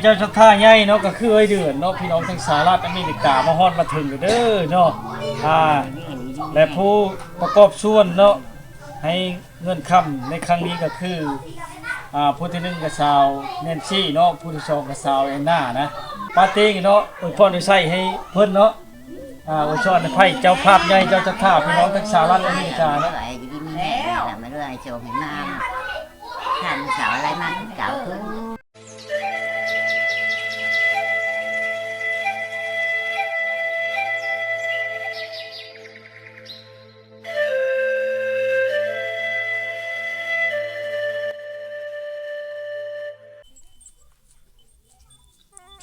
เจ้าชะท่าใหญ่เนาะก็คือไอ้เดือนเนาะพี่น้องทั้งสหรัฐอเมริกามาฮอดมาถึงเด้อเนาะและผู้ประกอบส่วนเนาะให้เงินค้ำในครั้งนี้ก็คือผู้ที่1ก็สาวแนนซี่เนาะผู้ที่2ก็สาวแอนนานะปาเต้งเนาะอวยพรใส่ให้เพิ่นเนาะอวยพรให้เจ้าภาพใหญ่เจ้าชะท่าพี่น้องทั้งสหรัฐอเมริกาเนาะแล้วมาเรื่อยโชว์ให้มาท่านสาวอะไรมาเก่าขึ้น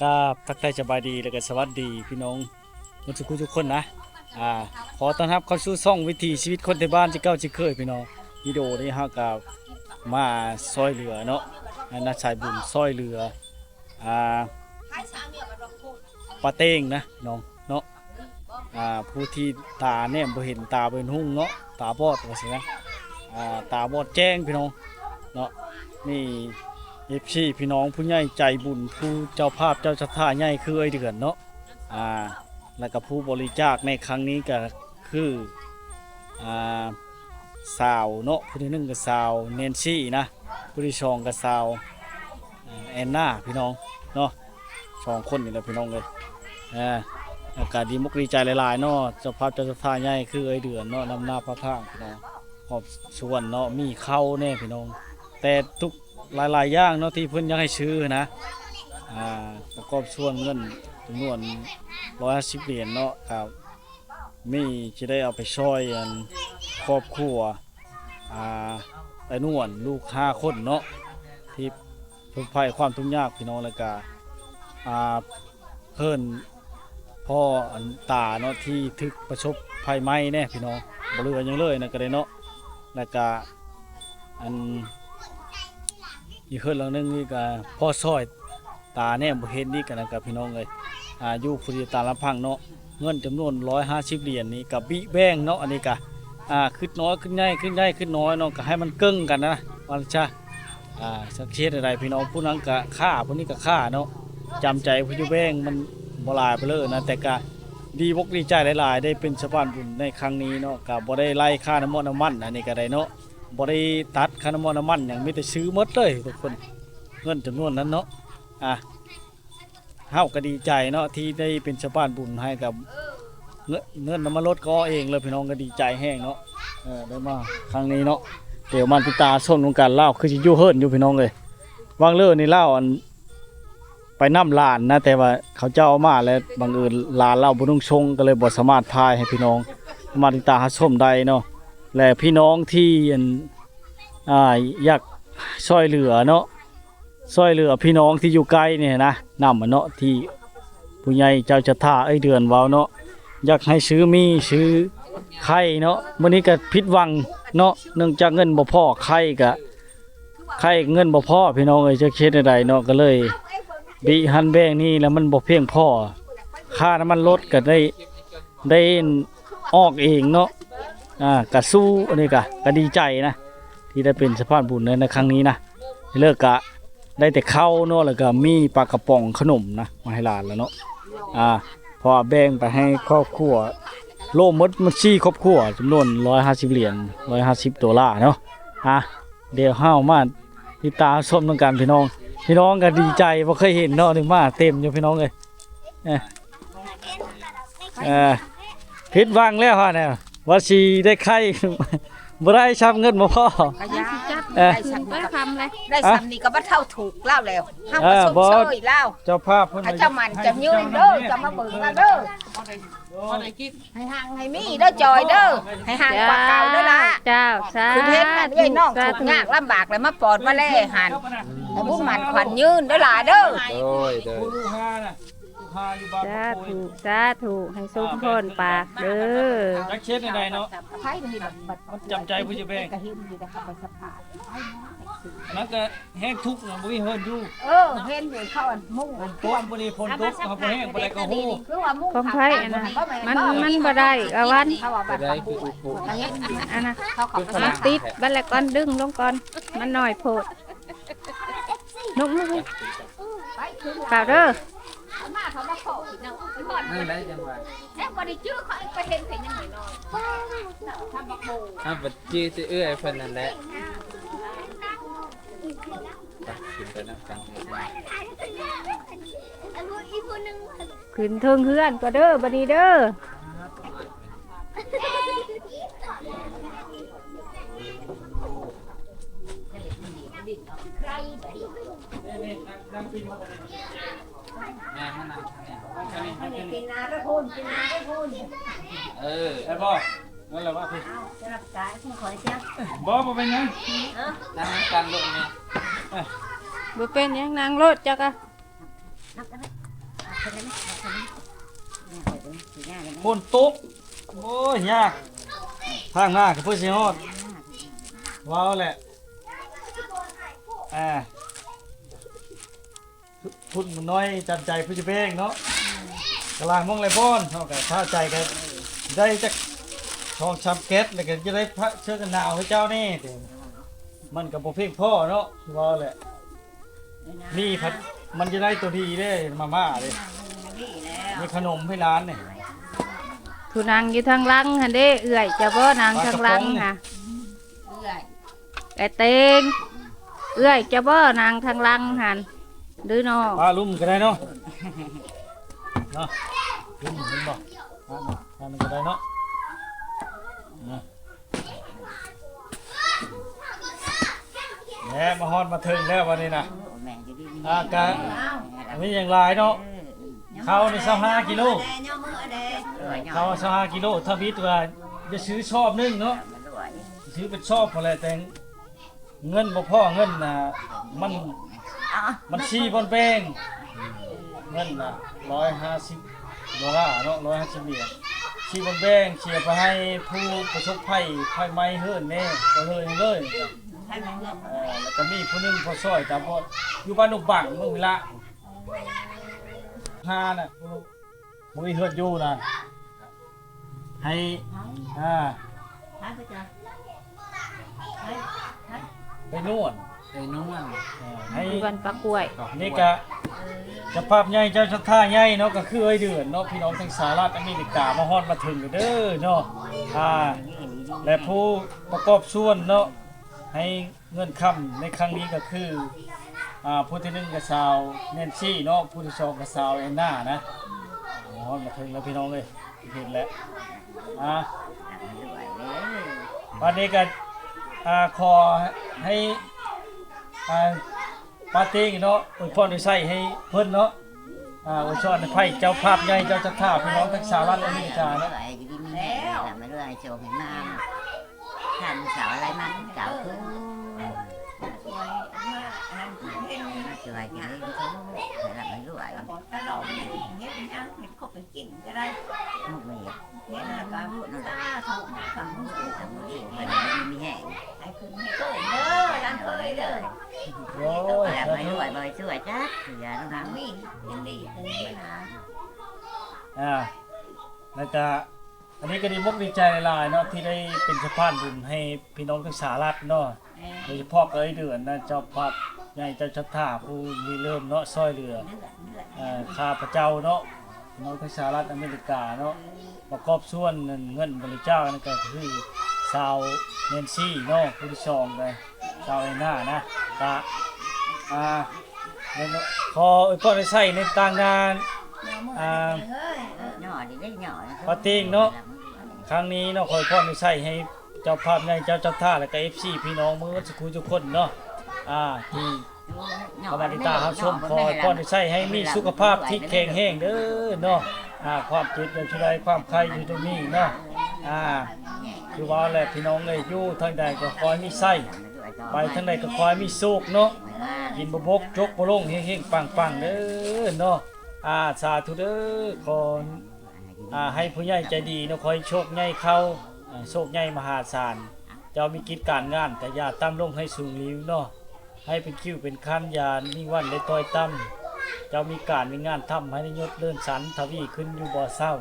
ครับทักทายสบายดีแล้วก็สวัสดีพี่น้องทุกคนนะขอต้อนรับเข้าสู่ช่องวิถีชีวิตคนในบ้านที่เก้าที่เคยพี่น้องวิดีโอนี้ฮะกับมาซอยเหลือเนาะนักชายบุญซอยเหลือปาเต้งนะน้องเนาะผู้ที่ตาเนี่ยบ่เห็นตาเป็นหุ่งเนาะตาบอดว่าสินะตาบอดแจ้งพี่น้องเนาะนี่พี่น้องผู้ใหญ่ใจบุญผู้เจ้าภาพเจ้าชะท่าใหญ่คือไอเดือนเนาะแล้วก็ผู้บริจาคในครั้งนี้ก็คือสาวเนาะผู้ที่1ก็สาวแนนซี่นะผู้ที่2ก็สาวแอนนาพี่น้องเนาะ2คนนี่แหละพี่น้องเลยอากาศดีมุกดีใจหลายๆเนาะเจ้าภาพเจ้าชะท่าใหญ่คือไอเดือนเนาะนำหน้าพระพังพี่น้องขอบส่วนเนาะมีเข้าแน่พี่น้องแต่ทุกหลายอย่างเนาะที่เพิ่นอยากให้ซื้อนะประกอบส่วนเงินจำนวน150 เหรียญเนาะครับมีจะได้เอาไปช่วยครอบครัวไอ้นวลลูก5 คนเนาะที่ทุกภัยความทุกข์ยากพี่น้องแล้วก็เพิ่นพ่อตาเนาะที่ทึกประสบภัยไหม้แน่พี่น้องบ่เหลือหยังเลยนะก็ได้เนาะแล้วก็อีกเพิ่นหลังนึงนี่ก็พ่อซอยตาแน่บ่เห็นนี่กันนะครับพี่น้องเอ้ยอยู่ผู้เดียวตาลำพังเนาะเงินจำนวน150 เหรียญนี่กับบิแบงเนาะอันนี้ก็ขึ้นน้อยขึ้นใหญ่ขึ้นใหญ่ขึ้นน้อยเนาะก็ให้มันเกิ้งกันนะว่าจ้ะสักเช็ดอะไรพี่น้องผู้นั้นก็ฆ่าผู้นี้ก็ฆ่าเนาะจำใจผู้อยู่แบงมันบ่หลายไปเลยนะแต่ก็ดีบกดีใจหลายๆได้เป็นสะพานบุญในครั้งนี้เนาะก็บ่ได้ไล่ค่าน้ำมันอันนี้ก็ได้เนาะบ่ได้ตัดค่าน้ำมันอย่างมีแต่ซื้อหมดเลยทุกคนเงินจำนวนนั้นเนาะเฮาก็ดีใจเนาะที่ได้เป็นสะพานบุญให้กับเงินน้ำมันรถก็เองเลยพี่น้องก็ดีใจแห้งเนาะได้มาครั้งนี้เนาะเดี๋ยวมันติตาส้นวงการเล่าคือสิอยู่เฮิรนอยู่พี่น้องเลยวางเลิศนี่เล่าไปน้ำลานนะแต่ว่าเขาเจ้ามาแล้วบังเอิญลานเล่าบุญชงก็เลยบ่สามารถพายให้พี่น้องมาติตาส้มได้เนาะและพี่น้องที่อยากช่วยเหลือเนาะช่วยเหลือพี่น้องที่อยู่ใกล้เนี่ยนะนำเนาะที่ผู้ใหญ่เจ้าชะท่าไอเดือนว้าวเนาะอยากให้ซื้อมีซื้อไข่เนาะมื้อนี้ก็ผิดหวังเนาะเนื่องจากเงินบ่พอไข่เงินบ่พอพี่น้องเอ้ยจะเฮ็ดได้เนาะก็เลยบิหันแบงนี่แล้วมันบ่เพียงพอค่าน้ำมันรถก็ได้ออกเองเนาะก็สู้อันนี้ก็ดีใจนะที่ได้เป็นสะพานบุญในครั้งนี้นะเลิกกะได้แต่ข้าวเนาะแล้วก็มีปลากระป๋องขนมนะมาให้หลานแล้วเนาะพอแบ่งไปให้ครอบครัวโลมดมันซี่ครอบครัวจำนวน150 เหรียญ$150เนาะเดี๋ยวห้าวมาติดตาส้มต้องการพี่น้องก็ดีใจเพราะเคยเห็นเนาะนี่มาเต็มอยู่พี่น้องเลยผิดหวังแล้วฮะเนี่ยว่าชีได้ไข่บ่ได้ชับเงินบ่พอได้สั่งทำเลยได้สั่งนี่ก็บ่เท่าถูกเล่าแล้วห้ามมาส่งเชยเล่าเจ้าภาพเพิ่นเจ้ามันจะยืนเด้อจะมาเบิ่งเด้อให้ห่างให้มีเด้อจอยเด้อให้ห่างกว่าเก่าเด้อล่ะเจ้าสาธุคือเฮ็ดนั่นเอ้ยน้องทุกข์ยากลำบากแล้วมาปอดมาแล่หันให้บุญมันขวัญยืนเด้อล่ะเด้อสาธุให้สุขพ้นปากเด้อจักเช็ดในใดเนาะมันจำใจผู้จะแบ่งนั่นก็แห้งทุกข์บ่มีเฮิรนอยู่เห็นอยู่เขามุ่งตัวบ่ได้พ้นทุกข์เขาบ่แห้งบ่ได้ก็ฮู้ของไผอันนั้นมันบ่ได้อาวันอันน่ะติดบัดแล้วก่อนดึงลงก่อนมันน้อยโพดนุ่ม เปล่าเด้อ เอามาเขามาขออีกเนาะไปก่อน นั่นได้จังหวะ แม่บ่ได้ชื่อเขาไปเห็นเพิ่นยังไงเนาะทำบักโบ บัดจี้สิเอื้อยเพิ่นนั่นแหละไปกินไปน้ำกัน ขึ้นเทิงเฮือนก็เด้อบัดนี้เด้อ แม่มานั่งทางนี้ กินนาไปพูนกินนาไปพูน เออ ไอ้บ่นั่นแหละว่าพี่ เอาจะรับสายขอเจ้า บ่เป็นหยัง นั่งกันลูกแม่ บ่เป็นหยังนางรถจักอะ นับกันไหมนับกันไหมนับกันไหมเนี่ยเปิดดูสีหน้าเลยไหม ฝนตกโอ้ยยากทางหน้าก็เพิ่นสิฮอดว้าวแหละพุ่นมันน้อยจันใจผู้สิเพงเนาะกลางมองไรบ้อนเฮาก็ถ้าใจก็ได้จักทองชำเก็ตแล้วก็จะได้พระเชื้อกันหนาวให้เจ้านี่เด้อมันก็บ่เพียงพอเนาะว้าวแหละนี่พัดมันจะได้ตัวดีเด้มาม่าเด้มีขนมให้ร้านนี่ ผู้นางอยู่ทางหลังหั่นเด้เอื้อยจะบ่นางทางหลังน่ะ เอื่อย ไอ้เตงเอื้อยจะบ่นางทางหลังหั่นหรือน้อง ปลาลุ่มก็ได้เนาะเนาะลุ่มเห็นบ่ปลามันก็ได้เนาะแหมมาฮอดมาถึงแล้ววันนี้นะ แม่จะดี อากาศอันนี้อย่างไรเนาะข้าวใน25กิโลข้าว25กิโลถ้าวิทย์ว่าจะซื้อชอบนึงเนาะซื้อเป็นชอบพอแหละแต่เงินบ่พอเงินน่ะมันชี้บนเป้งเงินน่ะ$150เนาะ150เหรียญชี้บนเป้งเชียร์ไปให้ผู้ประสบภัยไฟไหม้เฮิรนแน่ก็เลยแล้วก็มีผู้หนึงพอซอยตามพออยู่บ้านนุบังเมืองวิละน่ะบ่มีเฮือดอยู่น่ะให้ไปนวด ไอ้นุ่น ให้ อยู่บ้านปลากล้วย นี่ก็เจะภาพใหญ่เจ้าชะท่าใหญ่เนาะก็คือไอ้เดือนเนาะพี่น้องทั้งสหรัฐอเมริกามาฮอดมาถึงเด้อเนาะและผู้ประกอบส่วนเนาะให้เงินคำในครั้งนี้ก็คือผู้ที่หนึ่งกับสาวแนนซี่เนาะผู้ที่สองกับสาวแอนนานะฮอดมาถึงแล้วพี่น้องเลยเห็นแล้ววันนี้ก็ขอให้ปาร์ตี้เนาะอวยพรใส่ให้เพิ่นเนาะอวยพรให้ไผ่เจ้าภาพใหญ่เจ้าจักรพรรดิพี่น้องทั้งสหรัฐอเมริกาเนาะ แล้วไม่รู้อะไรโชว์ให้มาทำเสาอะไรมาเก่าขึ้นสวยกันเลยเขาแต่ละไม่รู้อะไรตลอดเงี้ยเป็นยังเป็นคบเป็นกินก็ได้มุกไม่เงี้ยนะการพูดนั่นแหละเขาสั่งมุกสั่งมุกมันมีแห้งไอ้คุณให้ก็เด้อร้านเคยเด้อ โอ้ย แต่ไม่รู้อะไรสวยจ้าอย่าต้องทำมียินดีตื่นมา แล้วก็อันนี้ก็ดีมุกดีใจหลายๆเนาะที่ได้เป็นสะพานบุญให้พี่น้องทั้งสหรัฐเนาะโดยเฉพาะเอ้ยเดือนนะเจ้าภาพใหญ่เจ้าชัดท่าผู้ริเริ่มเนาะซอยเรือข้าพเจ้าเนาะพี่น้องทั้งสหรัฐอเมริกาเนาะประกอบส่วนเงินบริจาคนั่นก็คือชาวเนนซี่เนาะผู้ที่สองเลยชาวไอ้หน้านะก็ขออวยพรให้ใส่ในต่างงานปาติ้งเนาะครั้งนี้เนาะขออวยพรให้ใส่ให้เจ้าภาพใหญ่เจ้าท่าและก็ FC พี่น้องมือสักครู่ทุกคนเนาะที่กำลังติดตามรับชมขออวยพรให้ใส่ให้มีสุขภาพที่แข็งแรงเด้อเนาะความเจ็บอย่างใดความไข้อยู่ตรงนี้เนาะคือว่าแหละพี่น้องเลยอยู่ทางใดก็คอยมีไส้ไปทางใดก็คอยมีโชคเนาะกินบ่บกจกบ่ลงเฮงๆปังๆเด้อเนาะสาธุเด้อขอให้ผู้ใหญ่ใจดีเนาะคอยโชคใหญ่เข้าโชคใหญ่มหาศาลเจ้ามีกิจการงานแต่อย่าตั้มลงให้สูงลิ้วเนาะให้เป็นคิ้วเป็นคันยานิ่งวันได้ต้อยตั้มเจ้ามีการมีงานทำให้ยศเลื่อนสันทวีขึ้นอยู่บ่อเศร้า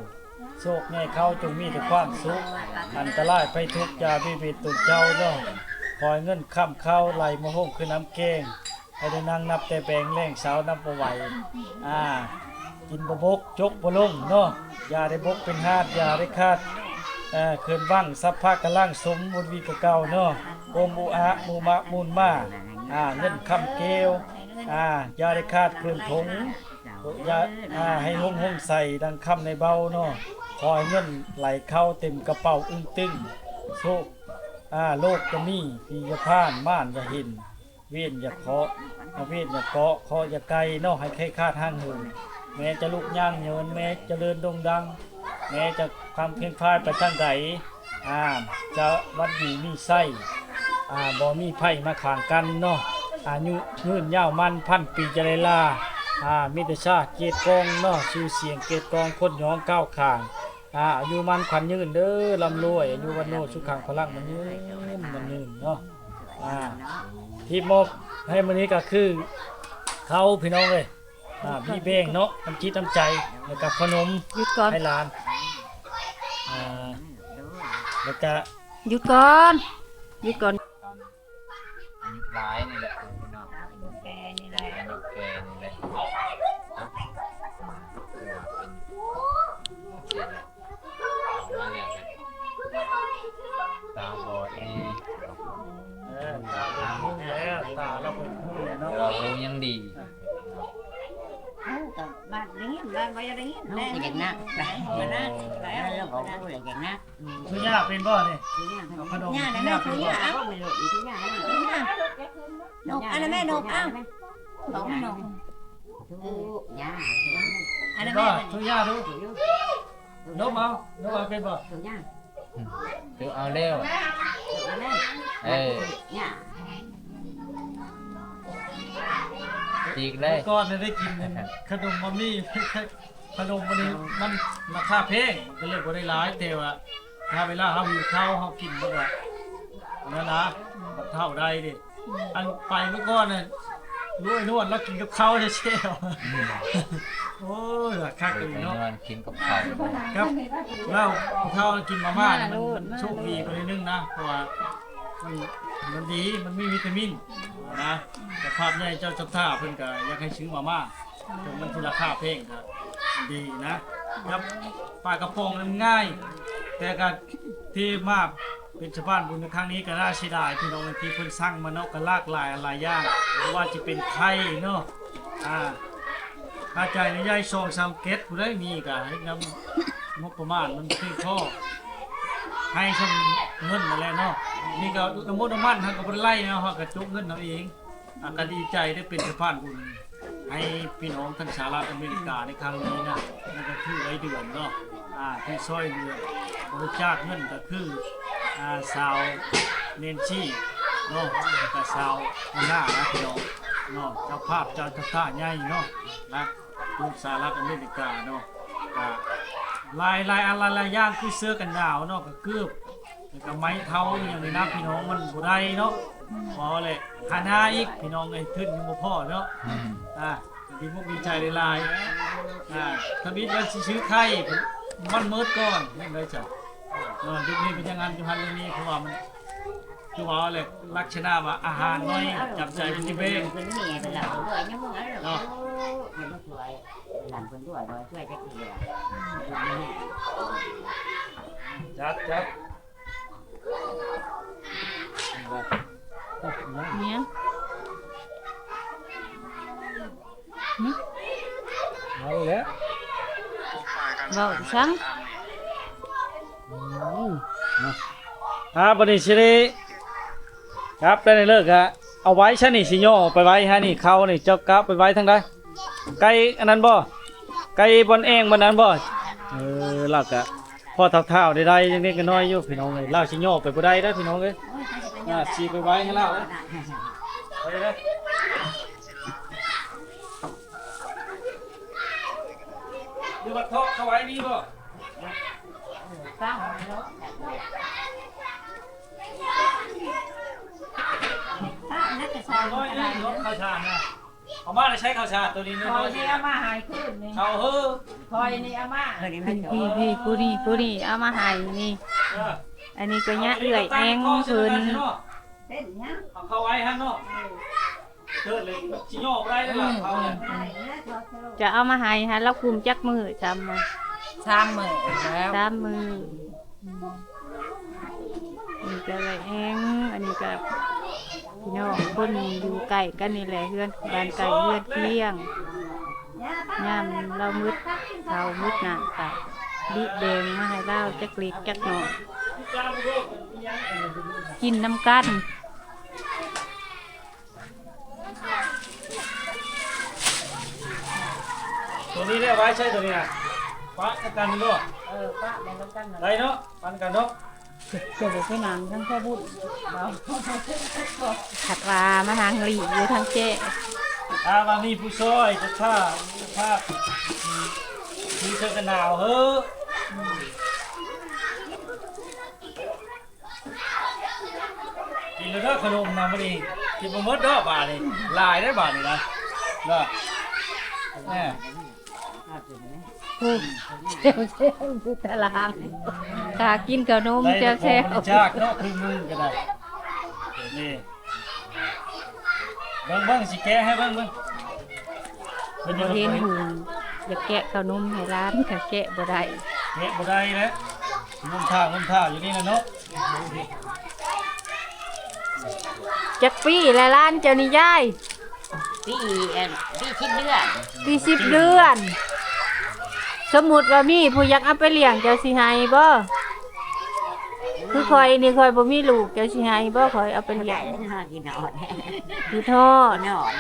โชคใหญ่เข้าจงมีแต่ความสุขอันตรายไปทุกยาพิเวทตุนเจ้าเนาะคอยเงินค้ำเข้าไหลมาห้มคือน้ำเกง ให้ได้นั่งนับแต่แบงแรงเสานับบ่ไหวกินบ่บกจกบ่ลงเนาะอย่าได้บกเป็นหาดอย่าได้คาดเคินว่างสัพพะกะลังสมบุญวีเก่าเนาะโอมอุอะมูมะมูลมาเงินคำเกลอย่าได้คาดเคินถงอย่าให้ห้องใส่ดังคำในเบาเนาะคอยเงินไหลเข้าเต็มกระเป๋าอึ้งตึงโชคโลกจะมีปีจะผ่านม่านจะเห็นเวียนอย่าเคาะเวียนอย่าเกาะเคาะอย่าไกลเนาะให้ใครคาดห้างหูแม้จะลุกย่างเยินแม้จะเดินดงดังแม้จะความเพียรพายไปทางใดจะวัดดีมีไส้บ่มีไผ่มาขางกันเนาะอายุยืนยาวมันพันปีจะได้ลามิตรชาติเกตกองเนาะชื่อเสียงเกตกองคนย้องก้าวขางอายุมันขวัญยืนเด้อลำรวยอายุวันโนสุขังพลังมันยืนเนาะที่มอบให้มื้อนี้ก็คือเขาพี่น้องเลยพี่เบ้งเนาะน้ำจิตน้ำใจแล้วก็ขนม หยุดก่อน ให้หลานแล้วก็ หยุดก่อนหยุดก่อน อันนี้ร้ายนี่แหละพี่น้อง แกนี่แหละ อันนี้แกนี่แหละนะคือว่าเป็นเสียแล้วเอามาแล้วกันตาบอดนี่ ตาหูแล้วตาเราเป็นหูแล้วเนาะ เรารู้ยังดี กับบ้านนี้บ้านไว้อะไรนี้แม่อย่างนั้นมานั่งแล้วเราบอกว่าอย่างนั้น ทุกย่าเป็นบ่เนี่ยเอาขนม ย่า ทุก แม่ ย่า คุ เป็น ณ บ่ ย่าเอาไม่รู้อีกย่านกอันนั้นแม่นกเอาบอกนกย่าอันนั้น ก็ แม่ ทุกย่าดูนกเอาเป็นบ่ ย่า เดี๋ยวเอาเร็วย่าจีกเลย ก่อนได้กินขนมมัมมี่ขนมวันนี้มันราคาแพงมันก็เลยบ่ได้หลายแต่ว่าถ้าเวลาเฮาหิวข้าวเฮากินมันก็นั่นนะมันเท่าใดดิอันไปเมื่อก่อนน่ะรวยนวดแล้วกินกับข้าวเชี่ยวโอ้ยคัก เดี๋ เลย วย เนาะ นอนกินกับข้าว ครับแล้วข้าวกินมาม่าเนี่ยมันโชคดีไปนิดนึงนะเพราะว่ามันดีมันมีวิตามินนะแต่ภาพใหญ่เจ้าจับท่าเพิ่นก็อยากให้ซื้อมาม่าถึงมันที่ราคาแพงก็ดีนะครับปลากระพงนั้นง่าย แต่ก็ที่มาเป็นชาวบ้านบุญในครั้งนี้ก็น่าเสียดายพี่น้องที่เพิ่นสั่งมาเนาะก็หลากหลายหลายอย่างเพราะว่าจะเป็นไข่เนาะค่าจ่ายในย่าย2-3เก็ตผู้ใดมีก็ให้นำงบประมาณมันเพียงพอให้ซำเงินนั่นแหละเนาะนี่ก็น้ำมันเฮาก็บ่ได้ไล่เนาะเฮาก็จกเงินเอาเองก็ดีใจได้เป็นสะพานบุญให้พี่น้องทั้งสหรัฐอเมริกาในครั้งนี้นะนั่นก็คือรายเดือนเนาะที่ช่วยเหลือบริจาคเงินก็คือสาวเนนชี่เนาะกับสาวหน้านะพี่น้องเนาะเจ้าภาพเจ้าท่าใหญ่เนาะนะลูกสหรัฐอเมริกาเนาะลายอะไรย่างคือเสื้อกันหนาวเนาะก็เกือบแล้วก็ไม้เท้าอย่างนี้นะพี่น้องมันบ่ได้เนาะพอเลยหาหน้าอีกพี่น้องไอ้ทึ่นยังบ่พอเนาะดีมุกดีใจหลายถ้ามีเงินซื้อไข่มันเมิดก่อนนี่เลยจ้ะยุคนี้เป็นยังไงจุพันเรื่องนี้เพราะว่ามันคือว่าเลยลักษณะว่าอาหารน้อยจับใจเป็นที่เบ้ง เป็นนี่เป็นหลังด้วยยังมึงอะไรหรอมันก็ช่วยหลังคนด้วยช่วยจะเกลี่ย จัดเนี่ยเอาแล้ว เบาชัง บันนี้สิริครับได้ในเลิกครับเอาไว้ชะนี่สิโยไปไว้ฮะนี่เขานี่เจ้ากะไปไว้ทางใดไก่อันนั้นบ่ไก่บนเองบนนั้นบ่ลากะพอเท่าๆได้ยังเล็กน้อยอยู่พี่น้องเลยลากสิโยไปบ่ได้เด้อพี่น้องเอ้ยสิไปไว้ให้ลากไปเด้อดูบัดเทาะเขาไว้นี่บ่ ฟังเนาะถ้านักจะสอน น้อยนี่รถข้าวชานะเอามาได้ใช้ข้าวชาตัวนี้น้ คอ อย ย นี่อามาหายขึ้นนี่ เอาเฮ้อ คอยนี่อามา พี่ผู้นี่เอามาให้นี่อันนี้ก็ยะเอื่อยแองเพิ่น เต้นเนี้ย เอาเข้าไว้ฮะเนาะ เทิดเลยสิย่อบ่ได้เลยล่ะเขาเนี่ย จะเอามาให้ฮะแล้วคุมจักมือจำมา 3 มื้อแล้ว ตามมือนี่ก็เลยเองอันนี้ก็พี่น้องคนอยู่ใกล้กันนี่แหละเพื่อนบ้านไก่เพื่อนเที่ยงยามเรามืดเรามืดน่ะค่ะดิแดงมาให้เราจักเล็กจักน้อยกินน้ำกัน ตัวนี้ได้ไว้ใช่ตัวนี้น่ะปะกันเนาะ ป้าได้แล้วกัน ได้เนาะปันกันเนาะ เจ้าบอกพี่นางทั้งพ่อบุญขัดวามานางหลีอยู่ทั้งเจ๊ ถ้าว่ามีผู้ช่วยจะท่าภาพมีเสื้อกันหนาวเฮ้อกินแล้วเด้อขนมนำมาดิกินบ่หมดเด้อบาทนี่ลายได้อบาทนี่นะเด้อแม่ ผู้เจ้าเซลผู้ตารางกากินกับนม ได้ เจ้า ข เซ อง ล บริจาคเนาะคือมึงก็ได้นี่เบิ่งสิแกะให้เบิ่งเป็นยังไง เห็นหุ่นอยากแกะขนมให้ร้านก็แกะบ่ได้ แกะบ่ได้แล้วงุ่มท่าอยู่นี่นะเนาะ จักปีและร้านเจ้านี่ยาย พี่คิดเดือน ปี10 เดือน สมมุติว่ามีผู้อยากเอาไปเลี้ยงเจ้าสิให้บ่คือคอยนี่คอยบ่มีลูกเจ้าสิให้บ่คอยเอาไปเลี้ยง กินนอน คือทอด นอน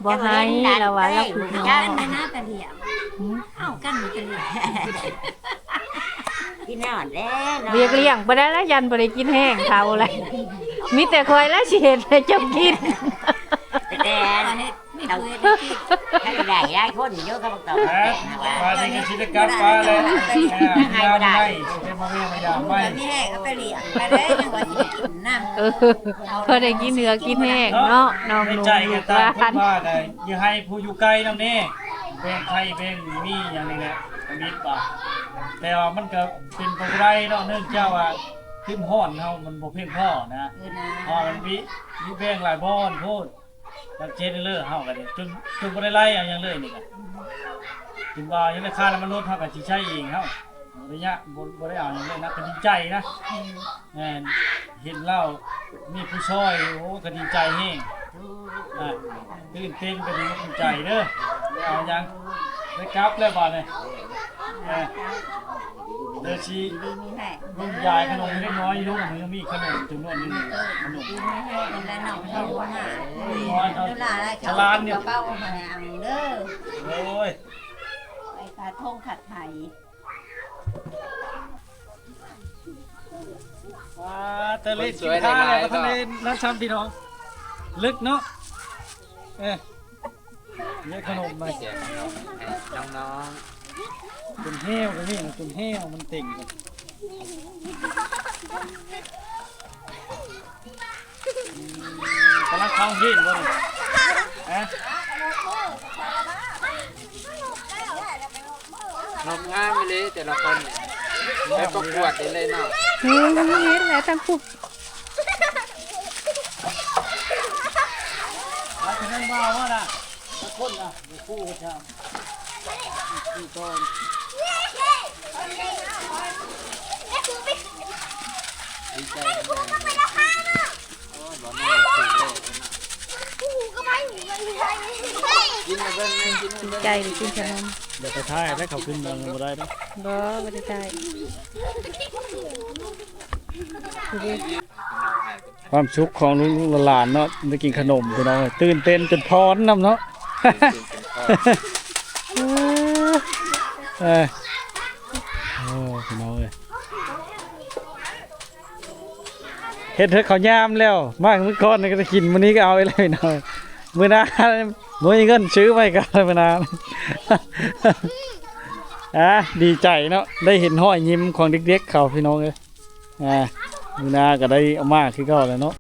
บ่ให้แล้วว่าเราคือน้อ กัน ง นะกระเดียมเอากันกระเดียมกินนอนแล้ว เรียกเลี้ยงบ่ได้แล้วยันบ่ได้กินแห้งเท่าเลยมีแต่คอยแล้วสิเฮ็ดให้เจ้ากิน แต่เราให้ได้คนเยอะก็ต้อง ปลาในกิจกรรมปลาเลยให้ไม่ได้เป็นมาเวียนมายามไม่ พี่แห้งเอาไปเลี้ยงไปเลยจังหวะนี้นะ พอได้กินเนื้อกินแห้งเนาะน้อง ใน ลุง ใจ ลู กัน กห ตาม ลาน ว่าได้อย่าให้ผู้อยู่ไกลนำนี่เป็นไทยเป็นมีอย่างนี้แหละมิตรป่ะแต่ว่ามันก็เป็นไปได้เนาะเนื่องจากว่าขึ้นห้อนเฮามันบ่เพียงพอนะพอมันมีแบ่งหลายบ่อนโพดบางเจนเลอเฮาก็ได้จนบ่ได้ไล่อย่างเลยนี่ก็ถึงว่ายังได้ค่าน้ำมันลดเฮาก็สิใช้เองเฮาระยะบ่ได้เอาอย่างเลยนะก็ดีใจนะเห็นเล่ามีผู้ช่วยโอ้ก็ดีใจแฮงตื่นเต้นก็ดีใจเด้อได้เอายังได้กลับแล้วบ่เนี่ยเดี๋ยวชีรุ่นยายขนมเล็กน้อยลูกมันยังมีขนมจำนวนนึงขนม แล้วน้องเขาว่าเวลาอะไรเขาเป้ามาอังเด้อ โอ้ย ไปขาทงขัดไทย แต่เล็กกินข้าวแล้วก็ทะเลนั่นช้ำพี่น้องลึกเนาะเนี่ยขนมมา เสียน้อง ตุ่นแห้วกันนี่ตุ่นแห้วมันเต่งกันกำลังเข้าหินบ่เนี่ย นมงามไปเลยแต่ละคนไปประกวดได้เลยเนาะ เฮ้ยเฮ็ดแล้วทั้งคู่ เอาไปนั่งมาว่าน่ะตะคนน่ะมีคู่กันชาวคู่ต้น ดีใจจังเลยโอ้บ่มีสิเลยกินมาเบิ่งแม่กินมาเบิ่ง ใจหรือกินขนม เดี๋ยวไปท้ายได้เขาขึ้นมาบ่ได้เนาะ บ่ได้ใจ ความสุขของลุงหลานเนาะได้กินขนมพี่น้องตื่นเต้นจนพรนำเนาะ โอ้พี่น้องเอ้ยเฮ็ดเถอะเขาวยามแล้วมากมื้อก่อนนี่ก็จะกินมื้อนี้ก็เอาไปเลยเนาะมื้อหน้าบ่มีเงินซื้อไว้ก็มื้อหน้า ดีใจเนาะได้เห็นห้อยยิ้มของเด็กๆเขาพี่น้องเอ้ยมื้อหน้าก็ได้เอามาคือเก่าแล้วเนาะ